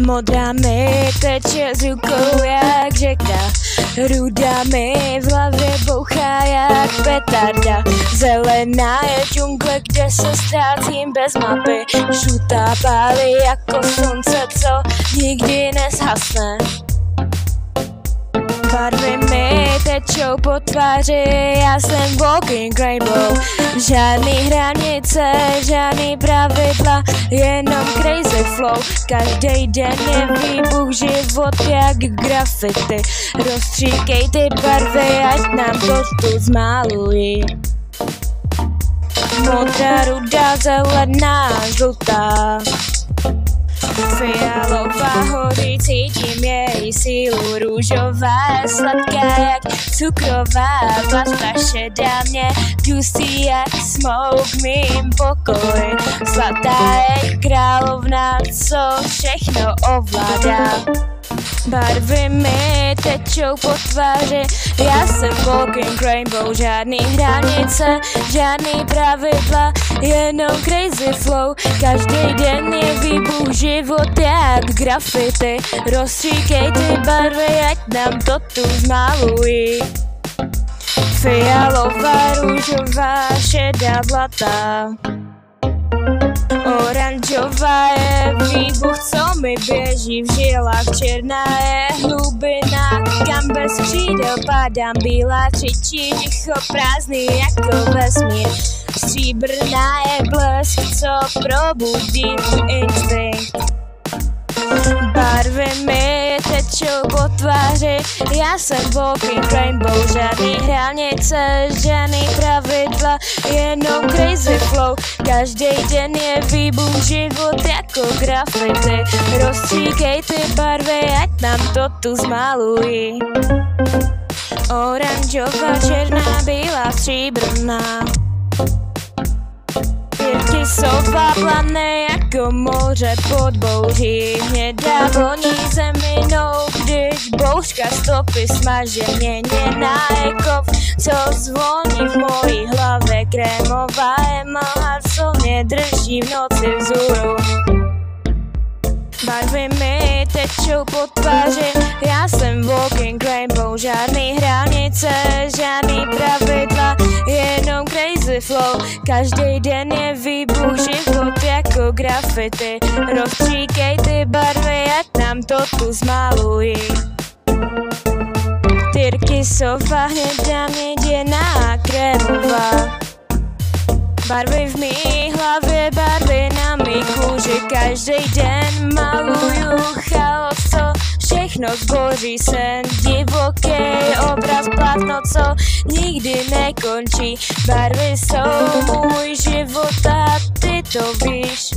Modrá mi teče z rukou jak řeka, ruda mi v hlavě bouchá jak petarda. Zelená je džungle, kde se ztrácím bez mapy. Žlutá pálí jako slunce, co nikdy nezhasne. Barvy mi tečou po tváři, já jsem walking rainbow. Žádný hranice, žádný pravidla, jenom crazy flow. Každý den je výbuch, život jak graffiti. Rozstříkej ty barvy, ať nám to tu zmalují. Modrá, ruda, zelená, žlutá, fialová hoří, cítím její sílu. Růžová je sladká jak cukrová pasta, šedá mě dusí jak smoke v mým pokoji. Zlatá je královna, co všechno ovládá. Barvy mi tečou po tváři, já jsem walking rainbow. Žádný hranice, žádný pravidla, jenom crazy flow. Každý den je výbuch, život jak graffiti. Rozstříkej ty barvy, ať nám to tu zmalují. Fialová, růžová, šedá, zlatá, oranžová je výbuch, co mi běží v žilách. Černá je hlubina, kam bez křídel padám. Bílá křičí ticho, prázdný jako vesmír. Stříbrná je blesk, co probudí můj instinkt. Barvy mi tečou po tváři, já jsem walking rainbow. Žádný hranice, žádný pravidla, jenom crazy flow. Každý den je výbuch, život jako graffiti. Rozstříkej ty barvy, ať nám to tu zmalují. Oranžová, černá, bílá, stříbrná. Pětky jsou váplané jako moře pod bouří. Hnědá voní zeminou, když bouřka stopy smaže. Měněná je kov, co zvoní v mojí hlavě. Krémová je mlha, co mě drží v noci vzhůru. Barvy mi tečou po tváři, já jsem walking rainbow. Žádný hranice, žádný pravidla, jenom crazy flow. Každý den je výbuch, život jako graffiti. Rozstříkej ty barvy, ať nám to tu zmalují. Tyrkysová, hnědá, měděná, krémová. Barvy v mý hlavě, barvy na mý kůži. Každý den maluju chaos, co všechno zboří. Sen divoký obraz, plátno, co nikdy nekončí. Barvy jsou můj život a ty to víš.